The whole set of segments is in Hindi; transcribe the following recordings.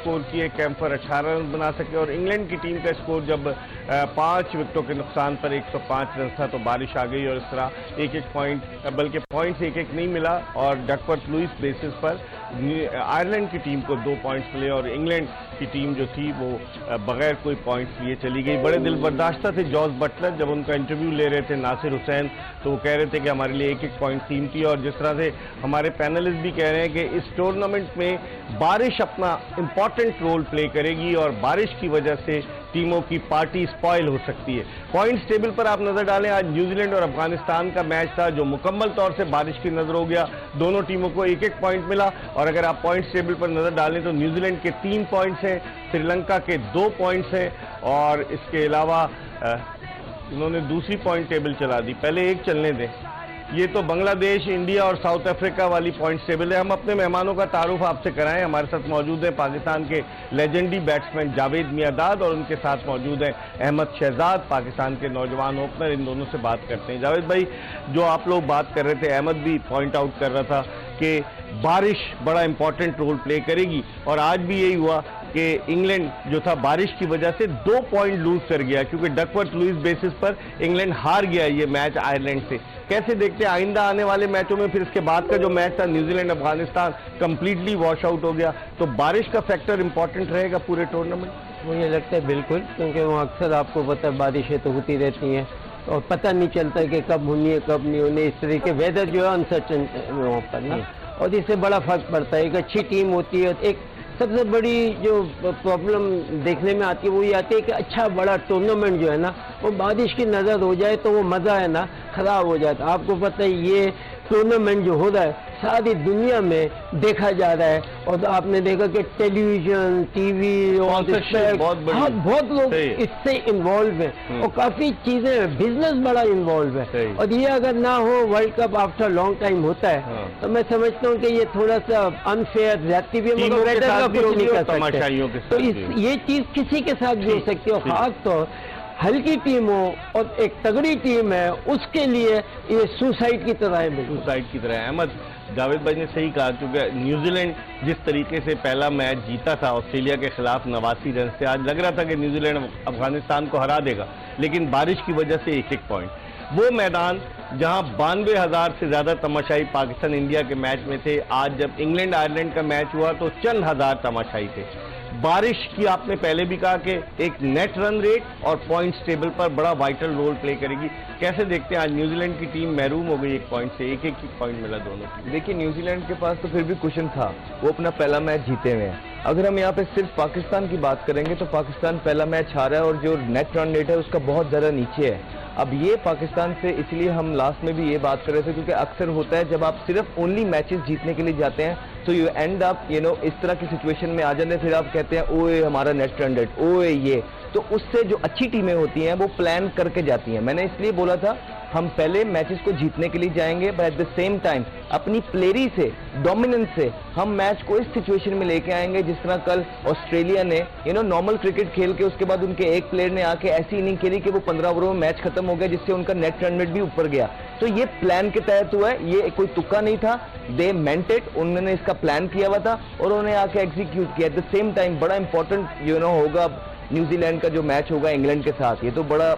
स्कोर किए, कैम्फर 18 रन बना सके और इंग्लैंड की टीम का स्कोर जब 5 विकेटों के नुकसान पर 105 रन था तो बारिश आ गई और इस तरह एक पॉइंट, बल्कि पॉइंट्स एक नहीं मिला और डकवर्थ लुईस बेसिस पर आयरलैंड की टीम को 2 पॉइंट्स मिले और इंग्लैंड की टीम जो थी वो बगैर कोई पॉइंट्स लिए चली गई। बड़े दिल बर्दाश्त थे जॉस बटलर, जब उनका इंटरव्यू ले रहे थे नासिर हुसैन तो वो कह रहे थे कि हमारे लिए एक पॉइंट कीमती है और जिस तरह से हमारे पैनलिस्ट भी कह रहे हैं कि इस टूर्नामेंट में बारिश अपना इंपॉर्टेंट रोल प्ले करेगी और बारिश की वजह से टीमों की पार्टी स्पॉइल हो सकती है। पॉइंट्स टेबल पर आप नजर डालें, आज न्यूजीलैंड और अफगानिस्तान का मैच था जो मुकम्मल तौर से बारिश की नजर हो गया, दोनों टीमों को एक पॉइंट मिला और अगर आप पॉइंट्स टेबल पर नजर डालें तो न्यूजीलैंड के 3 पॉइंट्स हैं, श्रीलंका के 2 पॉइंट्स हैं और इसके अलावा इन्होंने दूसरी पॉइंट टेबल चला दी, पहले एक चलने दें। ये तो बांग्लादेश, इंडिया और साउथ अफ्रीका वाली पॉइंट्स टेबल है। हम अपने मेहमानों का तारुफ आपसे कराएं। हमारे साथ मौजूद है पाकिस्तान के लेजेंडरी बैट्समैन जावेद मियांदाद और उनके साथ मौजूद है अहमद शहजाद, पाकिस्तान के नौजवान ओपनर। इन दोनों से बात करते हैं। जावेद भाई, जो आप लोग बात कर रहे थे, अहमद भी पॉइंट आउट कर रहा था कि बारिश बड़ा इंपॉर्टेंट रोल प्ले करेगी और आज भी यही हुआ कि इंग्लैंड जो था बारिश की वजह से 2 पॉइंट लूज कर गया क्योंकि डकवर्थ लुईस बेसिस पर इंग्लैंड हार गया ये मैच आयरलैंड से। कैसे देखते हैं आइंदा आने वाले मैचों में? फिर इसके बाद का जो मैच था New Zealand Afghanistan completely wash out हो गया, तो बारिश का फैक्टर इंपॉर्टेंट रहेगा पूरे टूर्नामेंट? मुझे लगता है बिल्कुल, क्योंकि वो अक्सर आपको पता है बारिशें तो होती रहती हैं और पता नहीं चलता कि कब होनी है कब नहीं होनी। इस तरीके वेदर जो है अनसर्टन वहाँ पर ना, और इससे बड़ा फर्क पड़ता है। एक अच्छी टीम होती है, एक सबसे बड़ी जो प्रॉब्लम देखने में आती है वो ये आती है कि अच्छा बड़ा टूर्नामेंट जो है ना वो बारिश की नज़र हो जाए तो वो मज़ा है ना ख़राब हो जाता है। आपको पता है ये टूर्नामेंट जो हो रहा है सारी दुनिया में देखा जा रहा है और तो आपने देखा कि टेलीविजन, टीवी और बहुत लोग इससे इन्वॉल्व हैं और काफ़ी चीज़ें, बिजनेस बड़ा इन्वॉल्व है और ये अगर ना हो world cup after long time होता है तो मैं समझता हूँ कि ये थोड़ा सा अनफेयर रहती भी है, मगर का कुछ नहीं कर सकते। तो ये चीज़ किसी के साथ भी हो सकती है और खास तौर हल्की टीम हो और एक तगड़ी टीम है उसके लिए ये सुसाइड की तरह है। सुसाइड की तरह है। अहमद, जावेद भाई ने सही कहा क्योंकि न्यूजीलैंड जिस तरीके से पहला मैच जीता था ऑस्ट्रेलिया के खिलाफ 89 रन से, आज लग रहा था कि न्यूजीलैंड अफगानिस्तान को हरा देगा, लेकिन बारिश की वजह से एक पॉइंट। वो मैदान जहां 92,000 से ज्यादा तमाशाई पाकिस्तान इंडिया के मैच में थे, आज जब इंग्लैंड आयरलैंड का मैच हुआ तो चंद हजार तमाशाई थे। बारिश की आपने पहले भी कहा कि एक नेट रन रेट और पॉइंट्स टेबल पर बड़ा वाइटल रोल प्ले करेगी। कैसे देखते हैं आज न्यूजीलैंड की टीम महरूम हो गई 1 पॉइंट से, एक पॉइंट मिला दोनों की। देखिए न्यूजीलैंड के पास तो फिर भी कुशन था, वो अपना पहला मैच जीते हुए हैं। अगर हम यहाँ पे सिर्फ पाकिस्तान की बात करेंगे तो पाकिस्तान पहला मैच हारा है और जो नेट रन रेट है उसका बहुत ज़्यादा नीचे है। अब ये पाकिस्तान से, इसलिए हम लास्ट में भी ये बात कर रहे थे क्योंकि अक्सर होता है जब आप सिर्फ ओनली मैचेस जीतने के लिए जाते हैं तो यू एंड अप इस तरह की सिचुएशन में आ जाते हैं, फिर आप कहते हैं ओए हमारा नेट रन रेट, ओए ये। तो उससे जो अच्छी टीमें होती हैं वो प्लान करके जाती हैं। मैंने इसलिए बोला था हम पहले मैचेस को जीतने के लिए जाएंगे, but at the same time अपनी प्लेयरी से, डोमिनेंस से हम मैच को इस सिचुएशन में लेके आएंगे जिस तरह कल ऑस्ट्रेलिया ने नॉर्मल क्रिकेट खेल के उसके बाद उनके एक प्लेयर ने आके ऐसी इनिंग खेली कि वो 15 ओवरों में मैच खत्म हो गया जिससे उनका नेट रन रेट भी ऊपर गया। तो ये प्लान के तहत हुआ है, ये कोई तुक्का नहीं था, दे मेंट इट, उन्होंने इसका प्लान किया हुआ था और उन्होंने आके एग्जीक्यूट किया। एट द सेम टाइम बड़ा इंपॉर्टेंट होगा न्यूजीलैंड का जो मैच होगा इंग्लैंड के साथ, ये तो बड़ा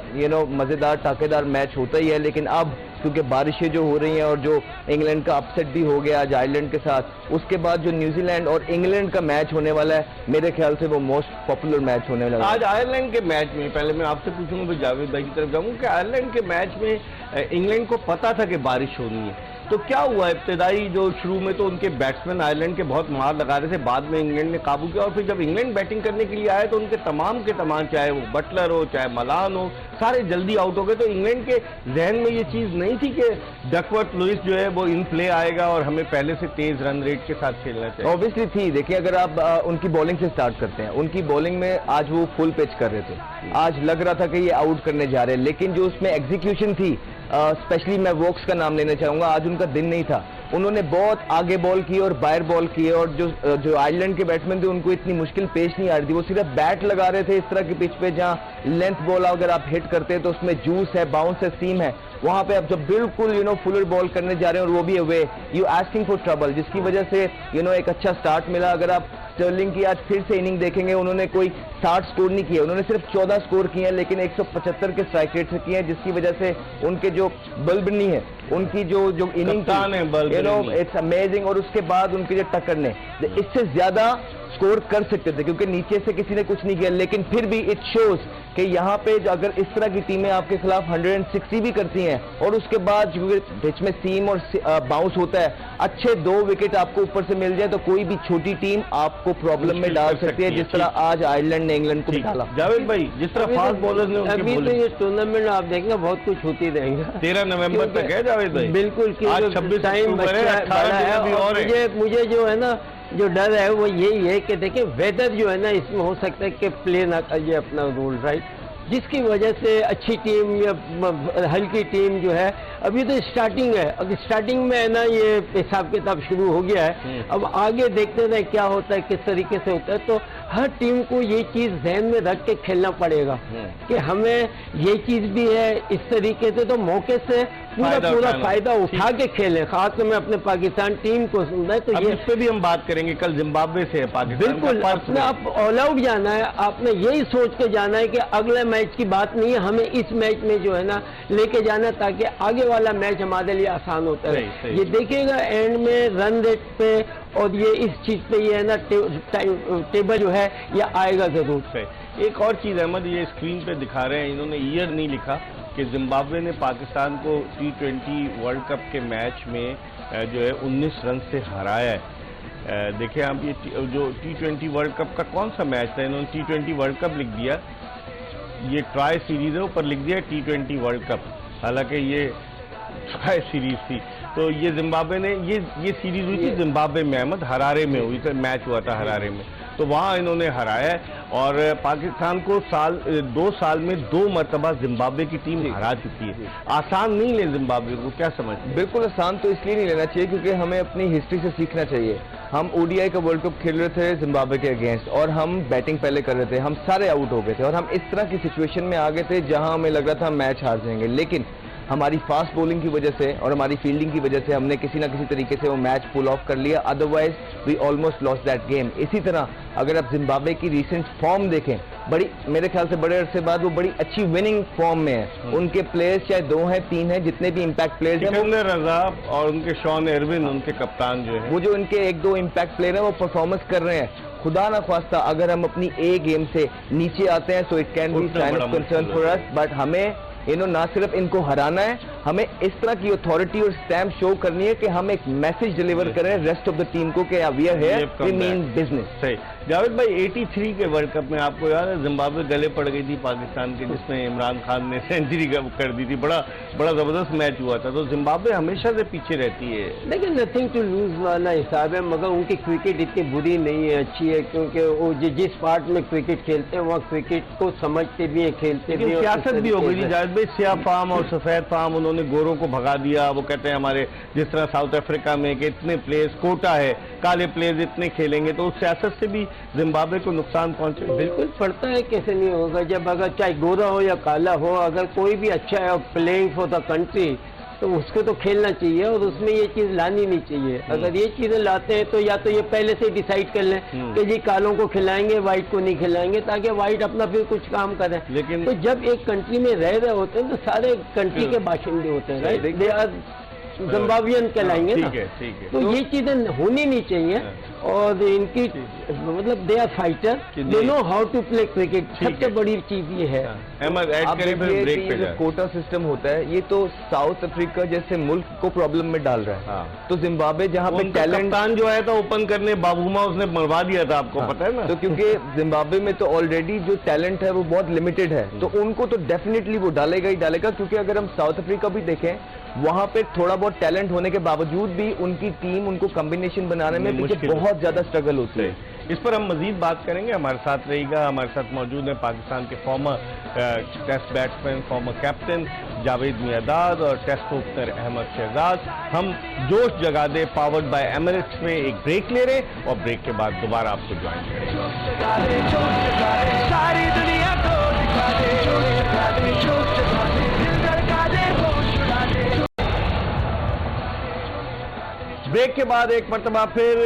मजेदार टाकेदार मैच होता ही है, लेकिन अब क्योंकि बारिशें जो हो रही हैं और जो इंग्लैंड का अपसेट भी हो गया आज आयरलैंड के साथ, उसके बाद जो न्यूजीलैंड और इंग्लैंड का मैच होने वाला है मेरे ख्याल से वो मोस्ट पॉपुलर मैच होने वाला है। आज आयरलैंड के मैच में पहले मैं आपसे पूछूंगा तो जावेद भाई की तरफ जाऊंगा कि आयरलैंड के मैच में इंग्लैंड को पता था कि बारिश होनी है, तो क्या हुआ? इब्तदाई जो शुरू में तो उनके बैट्समैन आयरलैंड के बहुत मार लगा रहे थे, बाद में इंग्लैंड ने काबू किया और फिर जब इंग्लैंड बैटिंग करने के लिए आए तो उनके तमाम के तमाम, चाहे वो बटलर हो चाहे मलान हो, सारे जल्दी आउट हो गए। तो इंग्लैंड के जहन में ये चीज नहीं थी कि डकवर्थ लुईस जो है वो इन प्ले आएगा और हमें पहले से तेज रन रेट के साथ खेलना चाहिए। ऑब्वियसली थी। देखिए अगर आप उनकी बॉलिंग से स्टार्ट करते हैं, उनकी बॉलिंग में आज वो फुल पिच कर रहे थे, आज लग रहा था कि ये आउट करने जा रहे हैं, लेकिन जो उसमें एग्जीक्यूशन थी, स्पेशली मैं वोक्स का नाम लेना चाहूंगा, आज उनका दिन नहीं था। उन्होंने बहुत आगे बॉल की और बाहर बॉल की और जो आयरलैंड के बैट्समैन थे उनको इतनी मुश्किल पेश नहीं आ रही थी, वो सिर्फ बैट लगा रहे थे इस तरह की पिच पे जहां लेंथ बॉल अगर आप हिट करते हैं तो उसमें जूस है, बाउंस है, सीम है, वहां पे आप जब बिल्कुल फुलर बॉल करने जा रहे हैं और वो भी away, you asking for trouble, जिसकी वजह से एक अच्छा स्टार्ट मिला। अगर आप स्टर्लिंग की आज फिर से इनिंग देखेंगे, उन्होंने कोई 60 स्कोर नहीं किए, उन्होंने सिर्फ 14 स्कोर किए हैं, लेकिन 175 के स्ट्राइक रेट से किए हैं, जिसकी वजह से उनके जो बल्बनी है, उनकी जो इनिंग इट्स अमेजिंग। और उसके बाद उनके जो टक्कर ने इससे ज्यादा स्कोर कर सकते थे, क्योंकि नीचे से किसी ने कुछ नहीं किया, लेकिन फिर भी इट शोज कि यहाँ पे अगर इस तरह की टीमें आपके खिलाफ 160 भी करती हैं और उसके बाद क्योंकि पिच में सीम और बाउंस होता है, अच्छे 2 विकेट आपको ऊपर से मिल जाए तो कोई भी छोटी टीम आपको प्रॉब्लम में डाल सकती है, जिस तरह आज आयरलैंड ने इंग्लैंड को डाला। जावेद भाई, जिस तरह फास्ट बॉलर्स ने अभी तो ये टूर्नामेंट आप देखेंगे बहुत कुछ होती रहेगा। 13 नवंबर तक है जावेद भाई, बिल्कुल। आज 26 टाइम मुझे जो है ना, जो डर है वो यही है कि देखिए वेदर जो है ना, इसमें हो सकता है कि प्ले ना करिए अपना रोल, राइट, जिसकी वजह से अच्छी टीम या हल्की टीम जो है, अभी तो स्टार्टिंग है, अगर स्टार्टिंग में है ना ये हिसाब किताब शुरू हो गया है, अब आगे देखते रहे क्या होता है, किस तरीके से होता है। तो हर टीम को ये चीज ध्यान में रख के खेलना पड़ेगा कि हमें ये चीज भी है, इस तरीके से तो मौके से पूरा फायदा उठा के खेलें। खास में अपने पाकिस्तान टीम को सुनना है तो ये इस पे भी हम बात करेंगे, कल जिम्बाब्वे से है पाकिस्तान। बिल्कुल, अपने आप ऑल आउट जाना है, आपने यही सोच के जाना है कि अगले मैच की बात नहीं है, हमें इस मैच में जो है ना लेके जाना है, ताकि आगे वाला मैच हमारे लिए आसान होता है। ये देखिएगा एंड में रन रेट पे और ये इस चीज पे ये है ना टेबल जो है ये आएगा जरूर। एक और चीज अहमद, ये स्क्रीन पे दिखा रहे हैं, इन्होंने ईयर नहीं लिखा कि जिम्बाब्वे ने पाकिस्तान को T20 वर्ल्ड कप के मैच में जो है 19 रन से हराया है। देखिए आप, ये जो T20 वर्ल्ड कप का कौन सा मैच था, इन्होंने T20 वर्ल्ड कप लिख दिया, ये ट्राई सीरीज है, ऊपर लिख दिया T20 वर्ल्ड कप, हालांकि ये ट्राई सीरीज थी। तो ये जिम्बाब्वे ने ये सीरीज हुई थी जिम्बाब्वे में, अहमद, हरारे में हुई थी, मैच हुआ था हरारे में, तो वहाँ इन्होंने हराया है। और पाकिस्तान को 2 साल में 2 मरतबा जिम्बाब्वे की टीम हरा चुकी है। आसान नहीं ले जिम्बाब्वे को, क्या समझते हैं? बिल्कुल आसान तो इसलिए नहीं लेना चाहिए क्योंकि हमें अपनी हिस्ट्री से सीखना चाहिए। हम ODI का वर्ल्ड कप खेल रहे थे जिम्बाब्वे के अगेंस्ट और हम बैटिंग पहले कर रहे थे, हम सारे आउट हो गए थे और हम इस तरह की सिचुएशन में आ गए थे जहां हमें लग रहा था मैच हार जाएंगे, लेकिन हमारी फास्ट बॉलिंग की वजह से और हमारी फील्डिंग की वजह से हमने किसी ना किसी तरीके से वो मैच पुल ऑफ कर लिया, otherwise we almost lost that game. इसी तरह अगर आप जिम्बाब्वे की रिसेंट फॉर्म देखें, बड़ी मेरे ख्याल से बड़े अरसे बाद वो बड़ी अच्छी विनिंग फॉर्म में है। उनके प्लेयर्स चाहे 2 हैं 3 हैं, जितने भी इम्पैक्ट प्लेयर्स हैं, सिकंदर रजा और उनके शॉन एरविन, उनके कप्तान जो है, वो जो इनके 1-2 इम्पैक्ट प्लेयर हैं वो परफॉर्मेंस कर रहे हैं। खुदा ना ख्वास्ता अगर हम अपनी A गेम से नीचे आते हैं so it can be sign of concern for us, but हमें ना सिर्फ इनको हराना है, हमें इस तरह की अथॉरिटी और स्टैम्प शो करनी है कि हम एक मैसेज डिलीवर करें रेस्ट ऑफ द टीम को कि we are here, we mean business. सही। जावेद भाई, 83 के वर्ल्ड कप में आपको याद है जिम्बाब्वे गले पड़ गई थी पाकिस्तान के, जिसमें इमरान खान ने सेंचुरी कर दी थी, बड़ा जबरदस्त मैच हुआ था। तो जिम्बाब्वे हमेशा से पीछे रहती है, लेकिन नथिंग टू लूज वाला हिसाब है, मगर उनकी क्रिकेट इतनी बुरी नहीं है, अच्छी है, क्योंकि वो जिस पार्ट में क्रिकेट खेलते हैं वहाँ क्रिकेट को समझते भी है, खेलते भी हैं। सियासत भी हो गई थी जावेद भाई, स्याह फार्म और सफेद फार्म, उन्होंने गोरों को भगा दिया। वो कहते हैं हमारे जिस तरह साउथ अफ्रीका में कि इतने प्लेयर्स कोटा है, काले प्लेयर्स इतने खेलेंगे, तो उस सियासत से भी जिम्बाब्वे को नुकसान पहुंचे। बिल्कुल पड़ता है, कैसे नहीं होगा, जब अगर चाहे गोरा हो या काला हो, अगर कोई भी अच्छा है प्लेइंग फॉर द कंट्री तो उसको तो खेलना चाहिए और उसमें ये चीज लानी नहीं चाहिए। अगर ये चीजें लाते हैं तो या तो ये पहले से डिसाइड कर लें कि जी कालों को खिलाएंगे, व्हाइट को नहीं खिलाएंगे, ताकि व्हाइट अपना फिर कुछ काम करें। लेकिन तो जब एक कंट्री में रह रहे होते हैं तो सारे कंट्री के बाशिंदे होते हैं, राइट, दे आर जिम्बाब्वियन कहलाएंगे ना, ठीक है। तो ये चीजें होनी नहीं चाहिए। और इनकी मतलब they are fighter, they know how to play cricket, सबसे बड़ी चीज ये है। कोटा सिस्टम होता है, ये तो साउथ अफ्रीका जैसे मुल्क को प्रॉब्लम में डाल रहा है। तो जिम्बाब्वे जहाँ पे टैलेंट जो आया था ओपन करने, बाबूमा उसने मरवा दिया था, आपको पता है ना। तो क्योंकि जिम्बाब्वे में तो ऑलरेडी जो टैलेंट है वो बहुत लिमिटेड है, तो उनको तो डेफिनेटली वो डालेगा ही डालेगा। क्योंकि अगर हम साउथ अफ्रीका भी देखें, वहां पे थोड़ा बहुत टैलेंट होने के बावजूद भी उनकी टीम उनको कॉम्बिनेशन बनाने में पीछे बहुत ज्यादा स्ट्रगल होती है। इस पर हम मजीद बात करेंगे, हमारे साथ रहेगा, हमारे साथ मौजूद है पाकिस्तान के former test batsman, former captain Javed Miandad और टेस्ट ओपनर अहमद शहजाद। हम जोश जगा दे पावर्ड बाय एमिरेट्स में एक ब्रेक ले रहे हैं और ब्रेक के बाद दोबारा आपको ज्वाइन करेंगे। ब्रेक के बाद एक मरतबा फिर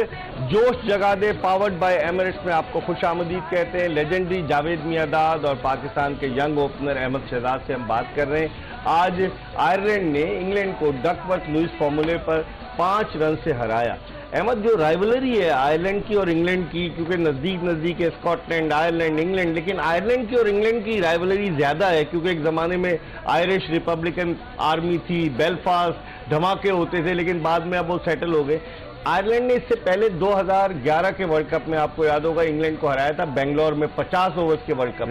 जोश जगा दे पावर्ड बाय एमिरेट्स में आपको खुशामदीद कहते हैं। लेजेंडरी जावेद मियांदाद और पाकिस्तान के यंग ओपनर अहमद शहजाद से हम बात कर रहे हैं। आज आयरलैंड ने इंग्लैंड को डकवर्थ लुईस फॉर्मूले पर 5 रन से हराया। अहमद, जो राइवलरी है आयरलैंड की और इंग्लैंड की, क्योंकि नजदीक है स्कॉटलैंड, आयरलैंड, इंग्लैंड, लेकिन आयरलैंड की और इंग्लैंड की राइवलरी ज्यादा है क्योंकि एक जमाने में आयरिश रिपब्लिकन आर्मी थी, बेलफास्ट धमाके होते थे, लेकिन बाद में अब वो सेटल हो गए। आयरलैंड ने इससे पहले 2011 के वर्ल्ड कप में आपको याद होगा इंग्लैंड को हराया था बेंगलोर में 50 ओवर्स के वर्ल्ड कप।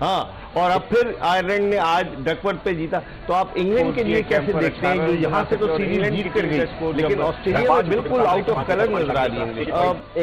हाँ, और अब फिर आयरलैंड ने आज डकवर्थ पे जीता। तो आप इंग्लैंड के लिए कैसे देखते हैं जो यहाँ से तो सीरीज जीत कर गई, लेकिन ऑस्ट्रेलिया में बिल्कुल आउट ऑफ कलर नजर आ रही है।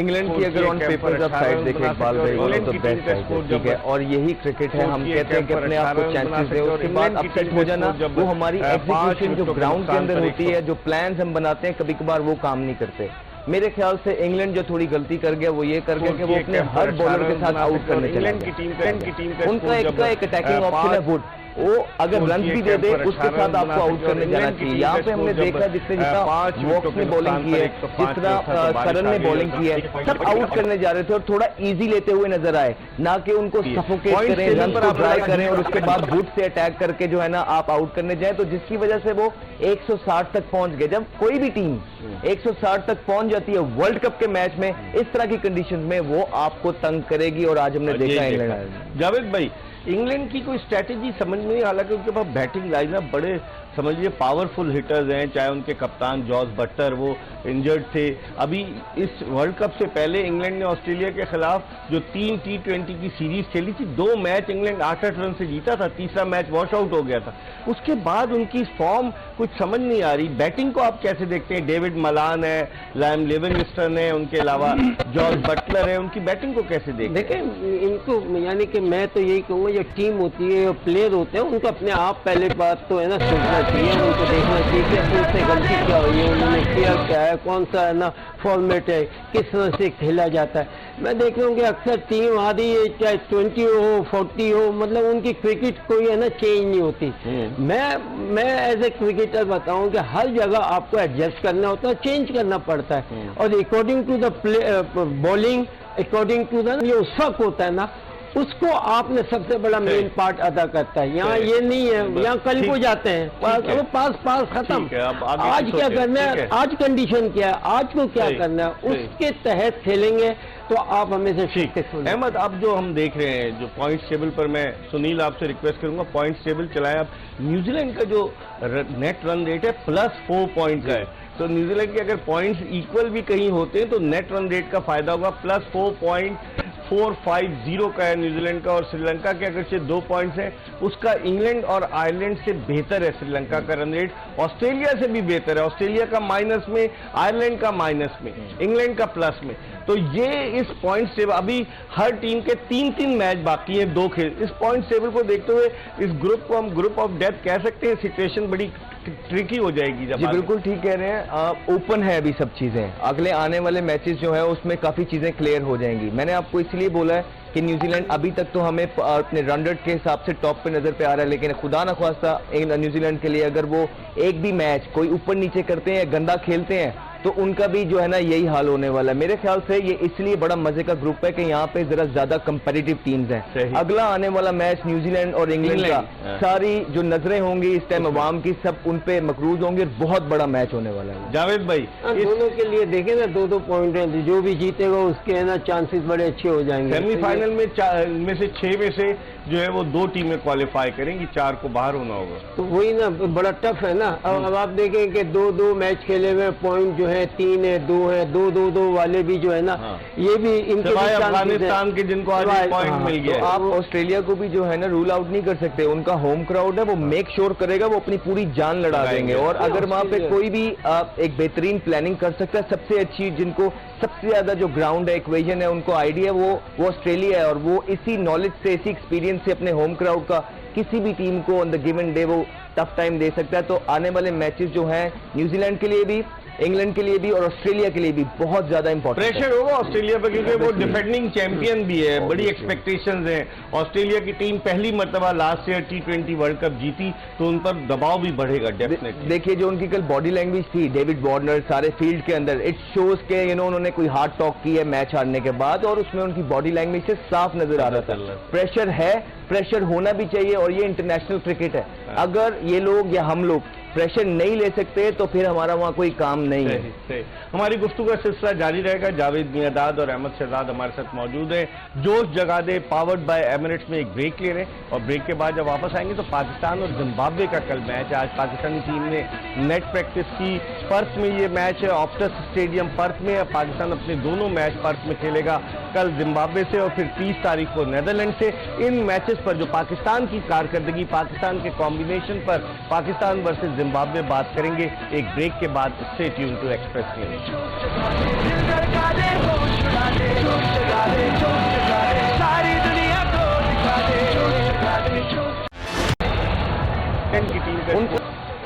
इंग्लैंड की अगर ऑन पेपर जब साइड देखें इकबाल भाई, वो तो बेस्ट है, ठीक है, और यही क्रिकेट है। हम कहते हैं कि अपने आप को चांसेस दे, उसके बाद अपसेट हो जाना, वो हमारी एग्जीक्यूशन जो ग्राउंड के अंदर होती है, जो प्लान्स हम बनाते हैं, कभी कभार वो काम नहीं करते। मेरे ख्याल से इंग्लैंड जो थोड़ी गलती कर गया वो ये कर गया कि वो अपने हर बॉलर के साथ आउट करने चला गया। उनका एक अटैकिंग ऑप्शन है वुड, वो अगर रन भी दे दे उसके साथ आपको आउट करने जाना चाहिए। यहाँ पे हमने देखा जितना वॉक्स ने बॉलिंग की है, जितना करन ने बॉलिंग की है, सब आउट करने जा रहे थे और थोड़ा इजी लेते हुए नजर आए, ना कि उनको सफोकेट करें, रन पर ट्राई करें और उसके बाद वुड से अटैक करके जो है ना आप आउट करने जाए, तो जिसकी वजह से वो 160 तक पहुंच गए। जब कोई भी टीम 160 तक पहुंच जाती है वर्ल्ड कप के मैच में, इस तरह की कंडीशन में वो आपको तंग करेगी और आज हमने देखा इंग्लैंड। जावेद भाई, इंग्लैंड की कोई स्ट्रैटेजी समझ में नहीं, हालांकि उनके पास बैटिंग लाइनअप बड़े समझिए पावरफुल हिटर्स हैं, चाहे उनके कप्तान जॉस बटलर वो इंजर्ड थे। अभी इस वर्ल्ड कप से पहले इंग्लैंड ने ऑस्ट्रेलिया के खिलाफ जो 3 T20 की सीरीज खेली थी, 2 मैच इंग्लैंड 8-8 रन से जीता था, तीसरा मैच वॉश आउट हो गया था। उसके बाद उनकी फॉर्म कुछ समझ नहीं आ रही। बैटिंग को आप कैसे देखते हैं? डेविड मलान है, लायम लिविंगस्टन है, उनके अलावा जॉस बटलर है, उनकी बैटिंग को कैसे देखते हैं? देखें, इनको यानी कि मैं तो यही कहूँगा, जो टीम होती है, प्लेयर होते हैं, उनको अपने आप पहले बात तो है ना सोचना चाहिए, उनको देखना चाहिए कि उनसे गलती क्या हुई है, उन्होंने किया क्या है, कौन सा है ना फॉर्मेट है, किस तरह से खेला जाता है। मैं देख रहा हूँ कि अक्सर टीम आधी चाहे 20 हो 40 हो, मतलब उनकी क्रिकेट कोई है ना चेंज नहीं होती। मैं एज ए क्रिकेटर बताऊं कि हर जगह आपको एडजस्ट करना होता है, चेंज करना पड़ता है, और according to the bowling, according to the ये उस वक्त होता है ना, उसको आपने सबसे बड़ा मेन पार्ट अदा करता है। यहाँ ये नहीं है, यहाँ कल को जाते हैं पास खत्म। आज क्या करना है, आज कंडीशन क्या है, आज को क्या करना है, उसके तहत खेलेंगे तो आप हमेशा सक्सेसफुल। अहमद, अब जो हम देख रहे हैं जो पॉइंट्स टेबल पर, मैं सुनील आपसे रिक्वेस्ट करूंगा पॉइंट्स टेबल चलाएं। अब न्यूजीलैंड का जो नेट रन रेट है +4 पॉइंट का है, तो न्यूजीलैंड के अगर पॉइंट्स इक्वल भी कहीं होते हैं तो नेट रन रेट का फायदा होगा। +4.450 का है न्यूजीलैंड का, और श्रीलंका के अगर 2 पॉइंट्स हैं, उसका इंग्लैंड और आयरलैंड से बेहतर है श्रीलंका का रन रेट, ऑस्ट्रेलिया से भी बेहतर है। ऑस्ट्रेलिया का माइनस में, आयरलैंड का माइनस में, इंग्लैंड का प्लस में। तो ये इस पॉइंट टेबल, अभी हर टीम के 3-3 मैच बाकी हैं, 2 खेल। इस पॉइंट टेबल को देखते हुए इस ग्रुप को हम ग्रुप ऑफ डेथ कह सकते हैं। सिचुएशन बड़ी ट्रिकी हो जाएगी जब। जी बिल्कुल ठीक कह रहे हैं, ओपन है अभी सब चीजें, अगले आने वाले मैचेस जो है उसमें काफी चीजें क्लियर हो जाएंगी। मैंने आपको इसलिए बोला है कि न्यूजीलैंड अभी तक तो हमें अपने रन रेट के हिसाब से टॉप पे नजर पे आ रहा है, लेकिन खुदा न ख्वास्ता न्यूजीलैंड के लिए अगर वो एक भी मैच कोई ऊपर नीचे करते हैं, गंदा खेलते हैं, तो उनका भी जो है ना यही हाल होने वाला है। मेरे ख्याल से ये इसलिए बड़ा मजे का ग्रुप है कि यहाँ पे जरा ज्यादा कंपेटिटिव टीम्स हैं। अगला आने वाला मैच न्यूजीलैंड और इंग्लैंड का, सारी जो नजरें होंगी इस टाइम अवाम की, सब उन पे मकरूज होंगे, बहुत बड़ा मैच होने वाला है। जावेद भाई, दोनों के लिए देखें ना 2-2 पॉइंट है, जो भी जीतेगा उसके है ना चांसेस बड़े अच्छे हो जाएंगे। सेमीफाइनल में से 6 में से जो है वो 2 टीमें क्वालिफाई करेंगी, 4 को बाहर होना होगा। तो वही ना बड़ा टफ है ना। अब आप देखें कि 2-2 मैच खेले हुए पॉइंट जो है 3 है, 2 है, 2-2 वाले भी जो है ना, ये भी इनके अफगानिस्तान के जिनको आज पॉइंट मिल गया। तो आप ऑस्ट्रेलिया को भी जो है ना रूल आउट नहीं कर सकते, उनका होम क्राउड है, वो मेक श्योर करेगा वो अपनी पूरी जान लड़ा देंगे। और अगर वहां पे कोई भी एक बेहतरीन प्लानिंग कर सकता है, सबसे अच्छी जिनको सबसे ज्यादा जो ग्राउंड है, इक्वेशन है, उनको आइडिया वो ऑस्ट्रेलिया है, और वो इसी नॉलेज से, इसी एक्सपीरियंस से अपने होम क्राउड का किसी भी टीम को ऑन द गिवन डे वो टफ टाइम दे सकता है। तो आने वाले मैचेस जो हैं न्यूजीलैंड के लिए भी इंग्लैंड के लिए भी और ऑस्ट्रेलिया के लिए भी बहुत ज्यादा इंपॉर्टेंट। प्रेशर होगा ऑस्ट्रेलिया पर क्योंकि वो डिफेंडिंग चैंपियन भी है, बड़ी एक्सपेक्टेशंस हैं। ऑस्ट्रेलिया की टीम पहली मर्तबा last year T20 world cup जीती, तो उन पर दबाव भी बढ़ेगा डेफिनेटली। देखिए जो उनकी कल बॉडी लैंग्वेज थी डेविड वार्नर सारे फील्ड के अंदर, इट शोज के उन्होंने कोई हार्ड टॉक की है मैच हारने के बाद, और उसमें उनकी बॉडी लैंग्वेज से साफ नजर आ रहा था प्रेशर है, प्रेशर होना भी चाहिए, और ये इंटरनेशनल क्रिकेट है। अगर ये लोग या हम लोग प्रेशर नहीं ले सकते तो फिर हमारा वहां कोई काम नहीं है। सही। हमारी गुफ्तगू का सिलसिला जारी रहेगा। जावेद मियांदाद और अहमद शहजाद हमारे साथ मौजूद हैं। जोश जगा दे पावर्ड बाय एमिरेट्स में एक ब्रेक ले रहे हैं, और ब्रेक के बाद जब वापस आएंगे तो पाकिस्तान और जिम्बाब्वे का कल मैच है। आज पाकिस्तानी टीम ने नेट प्रैक्टिस की, पर्थ में ये मैच है, ऑप्टस स्टेडियम पर्थ में। पाकिस्तान अपने दोनों मैच पर्थ में खेलेगा, कल जिम्बाब्वे से और फिर 30 तारीख को नीदरलैंड से। इन मैचेस पर जो पाकिस्तान की कारकर्दगी, पाकिस्तान के कॉम्बिनेशन पर पाकिस्तान वर्सेस जिम्बाब्वे बात करेंगे एक ब्रेक के बाद। Stay tune to Express News. की टीम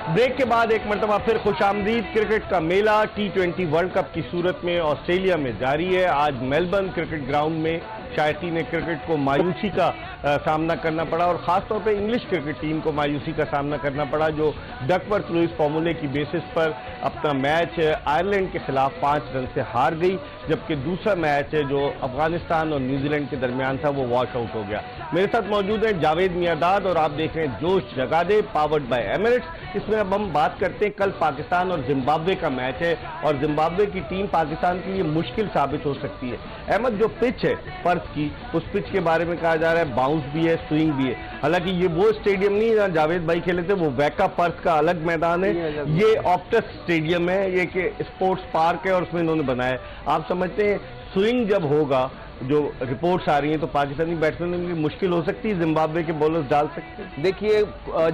ब्रेक के बाद एक मरतबा फिर खुशामदीद। क्रिकेट का मेला T20 वर्ल्ड कप की सूरत में ऑस्ट्रेलिया में जारी है। आज मेलबर्न क्रिकेट ग्राउंड में शायकीन क्रिकेट को मायूसी का सामना करना पड़ा, और खासतौर पे इंग्लिश क्रिकेट टीम को मायूसी का सामना करना पड़ा, जो डकवर्थ लुइस फॉर्मूले की बेसिस पर अपना मैच आयरलैंड के खिलाफ 5 रन से हार गई, जबकि दूसरा मैच जो अफगानिस्तान और न्यूजीलैंड के दरमियान था वो वॉश आउट हो गया। मेरे साथ मौजूद है जावेद मियांदाद और आप देख रहे हैं जोश जगा दे पावर्ड बाय एमिरेट्स। इसमें अब हम बात करते हैं, कल पाकिस्तान और जिम्बाब्वे का मैच है, और जिम्बाब्वे की टीम पाकिस्तान के लिए मुश्किल साबित हो सकती है। अहमद, जो पिच है पर्थ की, उस पिच के बारे में कहा जा रहा है बाउंस भी है, स्विंग भी है। हालांकि ये वो स्टेडियम नहीं है जहां जावेद भाई खेले थे, वो वैका पर्थ का अलग मैदान है, ये ऑप्टस स्टेडियम है, ये कि स्पोर्ट्स पार्क है और उसमें इन्होंने बनाया है। आप समझते हैं स्विंग जब होगा, जो रिपोर्ट्स आ रही हैं, तो पाकिस्तानी बैट्समैन के लिए मुश्किल हो सकती है, जिम्बाब्वे के बॉलर्स डाल सकते हैं? देखिए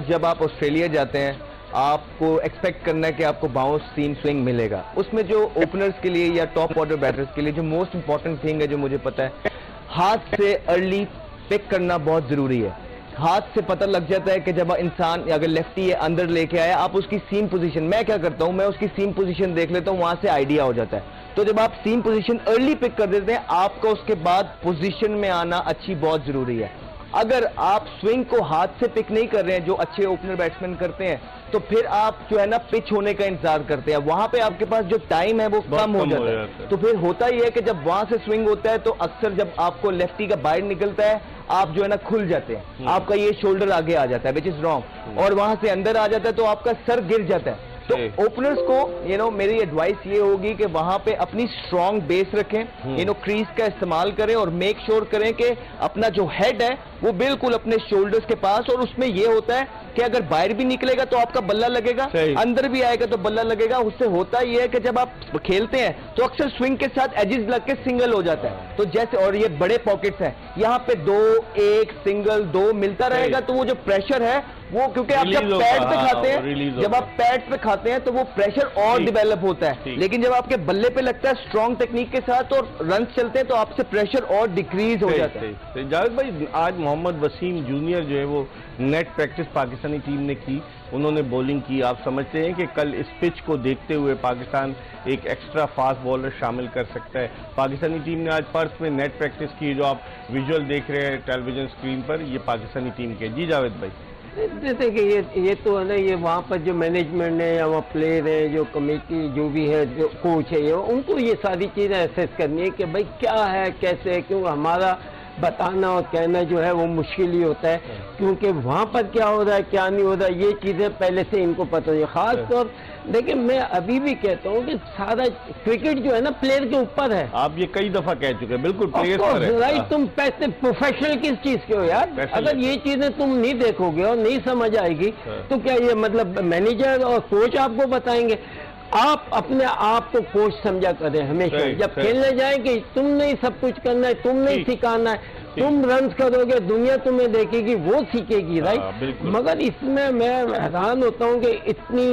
जब आप ऑस्ट्रेलिया जाते हैं आपको एक्सपेक्ट करना है कि आपको बाउंस सीम स्विंग मिलेगा। उसमें जो ओपनर्स के लिए या टॉप ऑर्डर बैटर्स के लिए जो मोस्ट इंपॉर्टेंट थिंग है, जो मुझे पता है, हाथ से अर्ली पिक करना बहुत जरूरी है। हाथ से पता लग जाता है कि जब इंसान अगर लेफ्टी है अंदर लेके आया, आप उसकी सीम पोजीशन, मैं क्या करता हूं, मैं उसकी सीम पोजीशन देख लेता हूं, वहां से आइडिया हो जाता है। तो जब आप सीम पोजीशन अर्ली पिक कर देते हैं, आपका उसके बाद पोजीशन में आना अच्छी बहुत जरूरी है। अगर आप स्विंग को हाथ से पिक नहीं कर रहे हैं, जो अच्छे ओपनर बैट्समैन करते हैं, तो फिर आप जो है ना पिच होने का इंतजार करते हैं, वहां पे आपके पास जो टाइम है वो कम हो जाता है। तो फिर होता ही है कि जब वहां से स्विंग होता है तो अक्सर जब आपको लेफ्टी का बाहर निकलता है, आप जो है ना खुल जाते हैं, आपका ये शोल्डर आगे आ जाता है, विच इज रॉन्ग, और वहां से अंदर आ जाता है तो आपका सर गिर जाता है। तो ओपनर्स को मेरी एडवाइस ये होगी कि वहां पे अपनी स्ट्रांग बेस रखें, क्रीज का इस्तेमाल करें, और मेक श्योर करें कि अपना जो हेड है वो बिल्कुल अपने शोल्डर्स के पास, और उसमें ये होता है कि अगर बाहर भी निकलेगा तो आपका बल्ला लगेगा, अंदर भी आएगा तो बल्ला लगेगा। उससे होता ही है कि जब आप खेलते हैं तो अक्सर स्विंग के साथ एजेस लग के सिंगल हो जाता है। तो जैसे, और ये बड़े पॉकेट्स हैं, यहाँ पे 2 1 सिंगल 2 मिलता रहेगा, तो वो जो प्रेशर है वो, क्योंकि आप जब पैड पे खाते हैं, जब आप पैड पे खाते हैं तो वो प्रेशर और डिवेलप होता है, लेकिन जब आपके बल्ले पे लगता है स्ट्रॉन्ग टेक्निक के साथ और रन चलते हैं तो आपसे प्रेशर और डिक्रीज हो जाता है। जावेद भाई, आज मोहम्मद वसीम जूनियर जो है वो नेट प्रैक्टिस पाकिस्तानी टीम ने की, उन्होंने बॉलिंग की। आप समझते हैं कि कल इस पिच को देखते हुए पाकिस्तान एक एक्स्ट्रा फास्ट बॉलर शामिल कर सकता है? पाकिस्तानी टीम ने आज पर्थ में नेट प्रैक्टिस की, जो आप विजुअल देख रहे हैं टेलीविजन स्क्रीन पर, ये पाकिस्तानी टीम के। जी जावेद भाई। जैसे कि ये तो है ना, ये वहाँ पर जो मैनेजमेंट है या वहाँ प्लेयर है, जो कमेटी जो भी है, जो कोच है, ये उनको ये सारी चीज़ें एसेस करनी है कि भाई क्या है, कैसे है, क्यों हमारा बताना और कहना जो है वो मुश्किल ही होता है, क्योंकि वहाँ पर क्या हो रहा है क्या नहीं हो रहा है, ये चीज़ें पहले से इनको पता है। खास तौर देखिए, मैं अभी भी कहता हूँ कि सारा क्रिकेट जो है ना प्लेयर के ऊपर है। आप ये कई दफा कह चुके हैं, बिल्कुल प्लेयर पर है। राइट, तुम पैसे प्रोफेशनल किस चीज के हो यार? अगर ये चीजें तुम नहीं देखोगे और नहीं समझ आएगी तो क्या ये मतलब मैनेजर और कोच आपको बताएंगे? आप अपने आप को कोच समझा करें हमेशा, जब खेलने जाए कि तुमने ही सब कुछ करना है, तुमने ही सिखाना है, तुम रन करोगे, दुनिया तुम्हें देखेगी, वो सीखेगी। राइट, मगर इसमें मैं हैरान होता हूँ कि इतनी,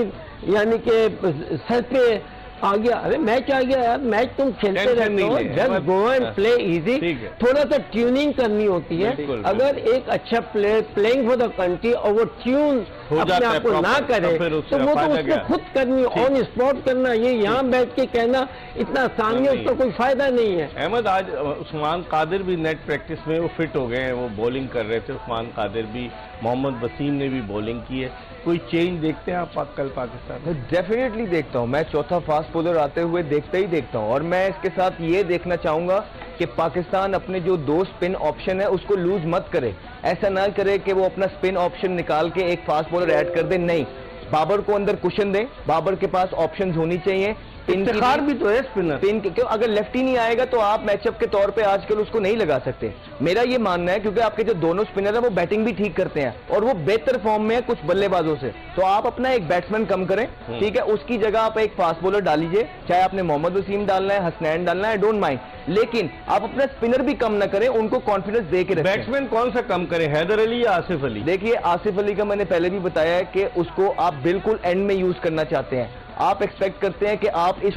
यानी कि सर पे आ गया, अरे मैच आ गया यार, मैच तुम खेलते रहते हो, just go and play easy. थोड़ा सा ट्यूनिंग करनी होती है। अगर एक अच्छा player playing for the country और वो ट्यून हो अपने जाता है आप को ना proper, करे, फिर उससे तो वो तो फायदा उसको क्या? खुद करनी, ऑन स्पॉट करना। ये यहाँ बैठ के कहना इतना आसान है, नहीं। उसका कोई फायदा नहीं है। अहमद, आज उस्मान कादिर भी नेट प्रैक्टिस में वो फिट हो गए हैं, वो बॉलिंग कर रहे थे। उस्मान कादिर भी, मोहम्मद वसीम ने भी बॉलिंग की है। कोई चेंज देखते हैं आप कल पाकिस्तान में? डेफिनेटली देखता हूं। मैं चौथा फास्ट बॉलर आते हुए देखता ही देखता हूं, और मैं इसके साथ ये देखना चाहूंगा कि पाकिस्तान अपने जो 2 स्पिन ऑप्शन है उसको लूज मत करे। ऐसा ना करे कि वो अपना स्पिन ऑप्शन निकाल के एक फास्ट बॉलर ऐड कर दे। नहीं, बाबर को अंदर कुशन दें, बाबर के पास ऑप्शंस होनी चाहिए। इफ्तिखार भी तो है स्पिनर। स्पिन क्यों, अगर लेफ्टी नहीं आएगा तो आप मैचअप के तौर पे आजकल उसको नहीं लगा सकते। मेरा ये मानना है, क्योंकि आपके जो दोनों स्पिनर है वो बैटिंग भी ठीक करते हैं और वो बेहतर फॉर्म में है कुछ बल्लेबाजों से, तो आप अपना एक बैट्समैन कम करें, ठीक है, उसकी जगह आप एक फास्ट बॉलर डाल लीजिए। चाहे आपने मोहम्मद वसीम डालना है, हसनैन डालना है, आई डोंट माइंड, लेकिन आप अपना स्पिनर भी कम ना करें, उनको कॉन्फिडेंस दे के रखें। बैट्समैन कौन सा कम करे, हैदर अली या आसिफ अली? देखिए, आसिफ अली का मैंने पहले भी बताया है कि उसको आप बिल्कुल एंड में यूज करना चाहते हैं। आप एक्सपेक्ट करते हैं कि आप इस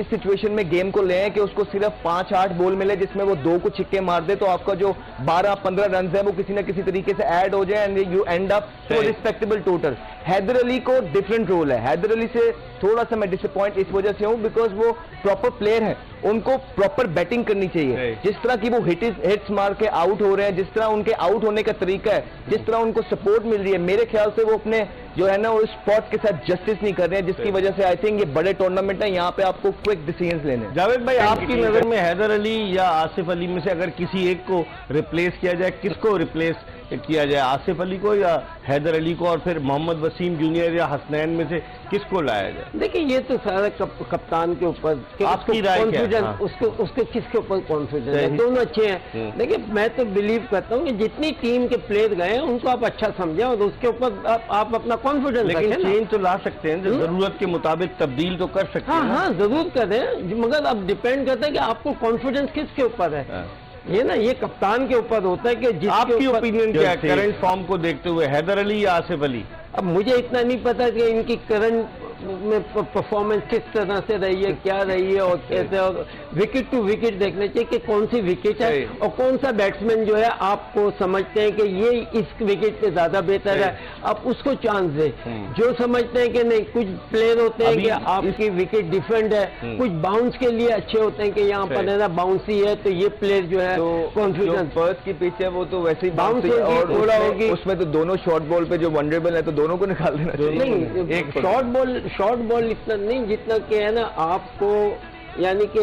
सिचुएशन में गेम को ले आए कि उसको सिर्फ 5-8 बॉल मिले जिसमें वो 2 को छिक्के मार दे, तो आपका जो 12-15 रन है वो किसी ना किसी तरीके से ऐड हो जाए and you end up to respectable total. Haider Ali को डिफरेंट रोल है। हैदर अली से थोड़ा सा मैं डिसअपॉइंट इस वजह से हूं बिकॉज वो प्रॉपर प्लेयर है, उनको प्रॉपर बैटिंग करनी चाहिए। जिस तरह की वो हिट्स मार के आउट हो रहे हैं, जिस तरह उनके आउट होने का तरीका है, जिस तरह उनको सपोर्ट मिल रही है, मेरे ख्याल से वो अपने जो है ना उस स्पॉट के साथ जस्टिस नहीं कर रहे हैं, जिसकी वजह से आई थिंक ये बड़े टूर्नामेंट है, यहाँ पे आपको क्विक डिसीजंस लेने हैं। जावेद भाई, आपकी नजर में हैदर अली या आसिफ अली में से अगर किसी एक को रिप्लेस किया जाए, किसको रिप्लेस किया जाए, आसिफ अली को या हैदर अली को, और फिर मोहम्मद वसीम जूनियर या हसनैन में से किसको लाया जाए? देखिए, ये तो सारा कप्तान के ऊपर, आपकी राय क्या है? हाँ। उसके किसके ऊपर कॉन्फिडेंस है? दोनों अच्छे हैं। देखिए, मैं तो बिलीव करता हूँ कि जितनी टीम के प्लेयर गए हैं उनको आप अच्छा समझें और उसके ऊपर आप अपना कॉन्फिडेंस रखें। लेकिन चेंज तो ला सकते हैं, जरूरत के मुताबिक तब्दील तो कर सकते हैं। हाँ, जरूर करें, मगर अब डिपेंड करता है कि आपको कॉन्फिडेंस किसके ऊपर है। ये ना, ये कप्तान के ऊपर होता है कि आपकी ओपिनियन क्या है करंट फॉर्म को देखते हुए, हैदर अली या आसिफ अली? अब मुझे इतना नहीं पता कि इनकी करंट में परफॉर्मेंस किस तरह से रही है, क्या रही है और कैसे, और विकेट टू विकेट देखना चाहिए कि कौन सी विकेट है और कौन सा बैट्समैन जो है आपको समझते हैं कि ये इस विकेट पे ज्यादा बेहतर है, आप उसको चांस दें। जो समझते हैं कि नहीं, कुछ प्लेयर होते हैं कि आपकी विकेट डिफरेंट है, कुछ बाउंस के लिए अच्छे होते हैं कि यहाँ पर है ना बाउंसी है, तो ये प्लेयर जो है कॉन्फिडेंस फर्स्ट की पिच है वो तो वैसे ही बाउंस और थोड़ा होगी, उसमें तो दोनों शॉर्ट बॉल पे जो वनरेबल है तो दोनों को निकाल देना चाहिए। नहीं, एक शॉर्ट बॉल इतना नहीं जितना कि है ना आपको, यानी कि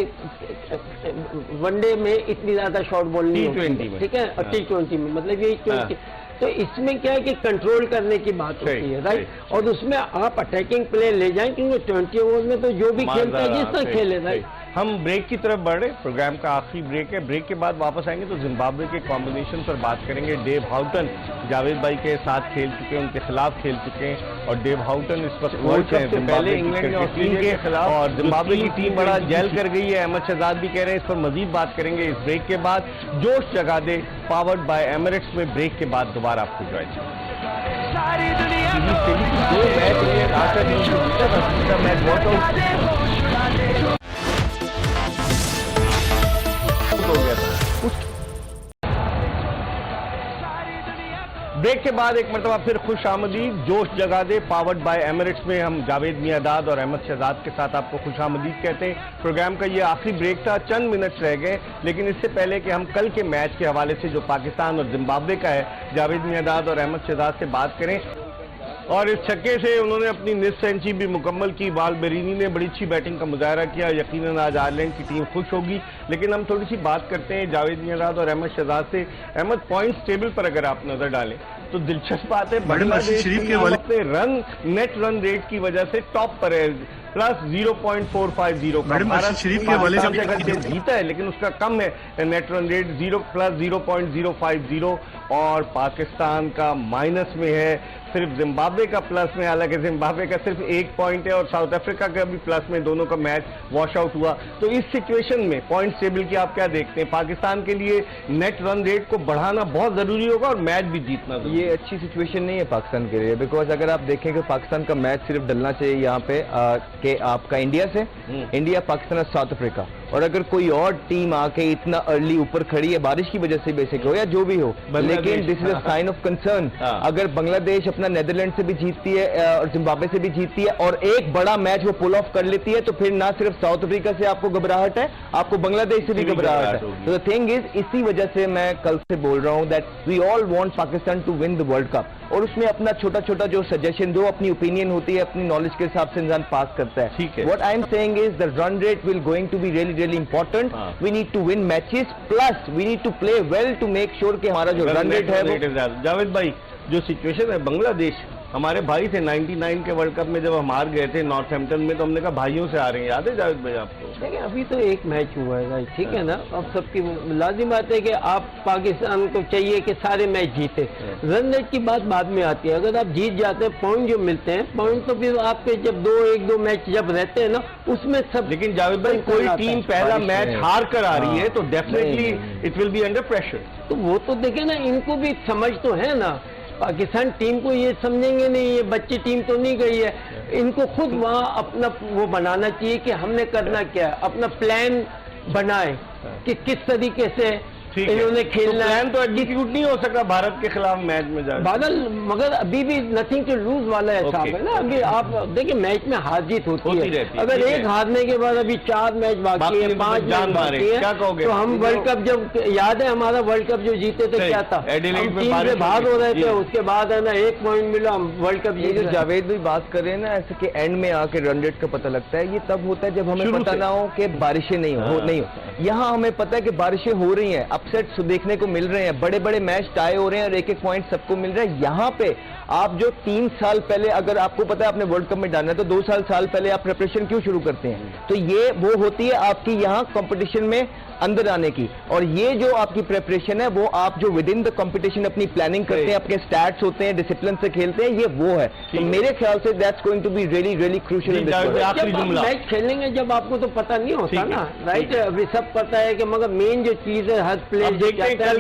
वनडे में इतनी ज्यादा शॉर्ट बॉल नहीं होती, ठीक है, और T20 में मतलब यही 20। तो इसमें क्या है कि कंट्रोल करने की बात होती है, राइट, और उसमें आप अटैकिंग प्ले ले जाएं, क्योंकि 20 ओवर में तो जो भी खेलता है जिस तरह खेले, राइट। हम ब्रेक की तरफ बढ़ रहे, प्रोग्राम का आखिरी ब्रेक है। ब्रेक के बाद वापस आएंगे तो जिम्बाब्वे के कॉम्बिनेशन पर बात करेंगे। डेव हाउटन जावेद भाई के साथ खेल चुके हैं, उनके खिलाफ खेल चुके हैं, और डेव हाउटन इस वक्त वर्ल्ड कप से पहले इंग्लैंड और ऑस्ट्रेलिया के खिलाफ, और जिम्बाब्वे की टीम बड़ा जेल कर गई है, अहमद शहजाद भी कह रहे हैं। इस पर मजीद बात करेंगे इस ब्रेक के बाद। जोश जगा दे पावर्ड बाय एमिरेट्स में ब्रेक के बाद दोबारा आपको ज्वाइन हो गया था। ब्रेक के बाद एक मरतबा फिर खुश आमदीद। जोश जगा दे पावर्ड बाय एमिरेट्स में हम जावेद मियादाद और अहमद शहजाद के साथ आपको खुश आमदीद कहते हैं। प्रोग्राम का ये आखिरी ब्रेक था, चंद मिनट्स रह गए, लेकिन इससे पहले कि हम कल के मैच के हवाले से जो पाकिस्तान और जिम्बाब्वे का है, जावेद मियादाद और अहमद शहजाद से बात करें। और इस छक्के से उन्होंने अपनी निस्फ सेंचुरी भी मुकम्मल की। बाल बेरीनी ने बड़ी अच्छी बैटिंग का मुजाहरा किया। यकीनन आज आयरलैंड की टीम खुश होगी, लेकिन हम थोड़ी सी बात करते हैं जावेद मियादाद और अहमद शहजाद से। अहमद, पॉइंट्स टेबल पर अगर आप नजर डालें तो दिलचस्प बात है, बांग्लादेश अपने नेट रन रेट की वजह से टॉप पर है, प्लस 0.450 का। भारत शरीफ के हवाले से अगर जीता है, लेकिन उसका कम है नेट रन रेट, प्लस 0.050, और पाकिस्तान का माइनस में है। सिर्फ जिम्बाब्वे का प्लस में, हालांकि जिम्बाब्वे का सिर्फ 1 पॉइंट है और साउथ अफ्रीका का भी प्लस में, दोनों का मैच वॉश आउट हुआ। तो इस सिचुएशन में पॉइंट टेबल की आप क्या देखते हैं? पाकिस्तान के लिए नेट रन रेट को बढ़ाना बहुत जरूरी होगा और मैच भी जीतना जरूरी। ये अच्छी सिचुएशन नहीं है पाकिस्तान के लिए, बिकॉज अगर आप देखें कि पाकिस्तान का मैच सिर्फ डलना चाहिए यहाँ पे कि आपका इंडिया से, इंडिया, पाकिस्तान और साउथ अफ्रीका, और अगर कोई और टीम आके इतना अर्ली ऊपर खड़ी है, बारिश की वजह से बेसिक हो या जो भी हो, लेकिन this is a sign of concern. अगर बांग्लादेश अपना नेदरलैंड से भी जीतती है और जिम्बाब्वे से भी जीतती है और एक बड़ा मैच वो पुल ऑफ कर लेती है, तो फिर ना सिर्फ साउथ अफ्रीका से आपको घबराहट है, आपको बांग्लादेश से भी घबराहट है। तो द थिंग इज, इसी वजह से मैं कल से बोल रहा हूं that we all want Pakistan to win the World Cup, और उसमें अपना छोटा छोटा जो सजेशन, जो अपनी ओपिनियन होती है, अपनी नॉलेज के हिसाब से इंसान पास करता है। ठीक है। What I am saying is the run rate will going to be really really important. We need to win matches, plus we need to play well to make sure कि हमारा जो रन रेट है वो। जावेद भाई, जो सिचुएशन है बांग्लादेश, हमारे भाई थे 99 के वर्ल्ड कप में जब हम हार गए थे नॉर्थहैम्पटन में, तो हमने कहा भाइयों से आ रहे हैं, याद है जावेद भाई आपको? देखिए अभी तो एक मैच हुआ है, ठीक है ना। अब सबकी लाजिम बात है कि आप पाकिस्तान को चाहिए कि सारे मैच जीते। रन रेट की बात बाद में आती है। अगर आप जीत जाते हैं, पॉइंट जो मिलते हैं, पॉइंट तो फिर आपके जब 1-2 मैच जब रहते हैं ना, उसमें सब। लेकिन जावेद भाई, कोई टीम पहला मैच हार कर आ रही है तो definitely it will be under pressure. तो वो तो देखे ना, इनको भी समझ तो है ना। पाकिस्तान टीम को ये समझेंगे नहीं, ये बच्ची टीम तो नहीं गई है। इनको खुद वहाँ अपना वो बनाना चाहिए कि हमने करना क्या है, अपना प्लान बनाए कि किस तरीके से इन्होंने खेलना है। तो एग्जीक्यूट नहीं हो सका भारत के खिलाफ मैच में जाए बादल, मगर अभी भी नथिंग टू लूज वाला हिसाब है ना। अभी आप देखिए मैच में हार जीत होती है। अगर एक हारने के बाद अभी 4 मैच बाकी है, 5 मैच बाकी है, क्या कहोगे? तो हम वर्ल्ड कप, जब याद है हमारा वर्ल्ड कप जो जीते थे, क्या था, हम टीम से बाहर हो रहे थे, उसके बाद है ना 1 पॉइंट मिला, हम वर्ल्ड कप जीते। जो जावेद भी बात कर रहे हैं ना, ऐसे कि एंड में आके रन रेट का पता लगता है, ये तब होता है जब हमें पता ना हो कि बारिशें नहीं हो। यहाँ हमें पता है कि बारिशें हो रही हैं, अपसेट देखने को मिल रहे हैं, बड़े बड़े मैच टाई हो रहे हैं और 1-1 पॉइंट सबको मिल रहा है। यहाँ पे आप जो 3 साल पहले, अगर आपको पता है आपने वर्ल्ड कप में डालना है, तो 2 साल पहले आप प्रिपरेशन क्यों शुरू करते हैं? तो ये वो होती है आपकी यहाँ कंपटीशन में अंदर आने की। और ये जो आपकी प्रिपरेशन है, वो आप जो विद इन द कंपटीशन अपनी प्लानिंग करते हैं, अपने स्टैट्स होते हैं, डिसिप्लिन से खेलते हैं, ये वो है। तो मेरे ख्याल से that's going to be really really crucial in this. Match खेलेंगे जब आपको तो पता नहीं होता ना, राइट? अभी सब पता है कि मगर मेन जो चीज है, हर प्लेयर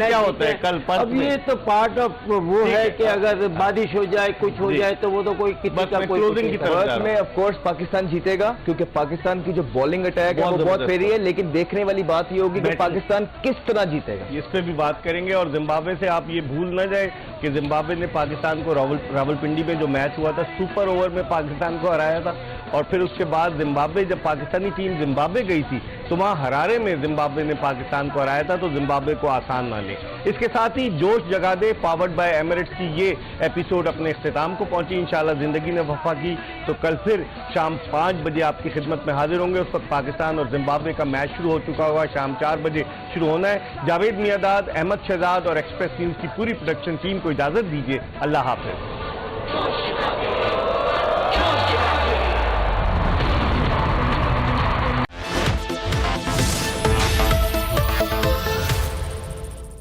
क्या होता है कल। अब ये तो पार्ट ऑफ वो है कि अगर बारिश हो जाए, कुछ हो जाए, तो वो तो कोई किसी का कोई क्लोजिंग की तरफ में ऑफ कोर्स पाकिस्तान जीतेगा, क्योंकि पाकिस्तान की जो बॉलिंग अटैक है वो बहुत फेरी है। लेकिन देखने वाली बात ये होगी कि पाकिस्तान किस तरह जीतेगा, इस पे भी बात करेंगे। और जिम्बाब्वे से आप ये भूल न जाए कि जिम्बाब्वे ने पाकिस्तान को रावलपिंडी में जो मैच हुआ था, सुपर ओवर में पाकिस्तान को हराया था। और फिर उसके बाद जिम्बाब्वे, जब पाकिस्तानी टीम जिम्बाब्वे गई थी, तो वहां हरारे में जिम्बाब्वे ने पाकिस्तान को हराया था, तो जिम्बाब्वे को आसान ना ले। इसके साथ ही जोश जगा दे पावर्ड बाय एमिरेट्स की ये एपिसोड अपने इख्तिताम को पहुंची। इंशाल्लाह जिंदगी ने वफा की तो कल फिर शाम 5 बजे आपकी खिदमत में हाजिर होंगे। उस वक्त पाकिस्तान और जिम्बाब्वे का मैच शुरू हो चुका होगा, शाम 4 बजे शुरू होना है। जावेद मियादाद, अहमद शहजाद और एक्सप्रेस न्यूज की पूरी प्रोडक्शन टीम को इजाजत दीजिए। अल्लाह हाफिज।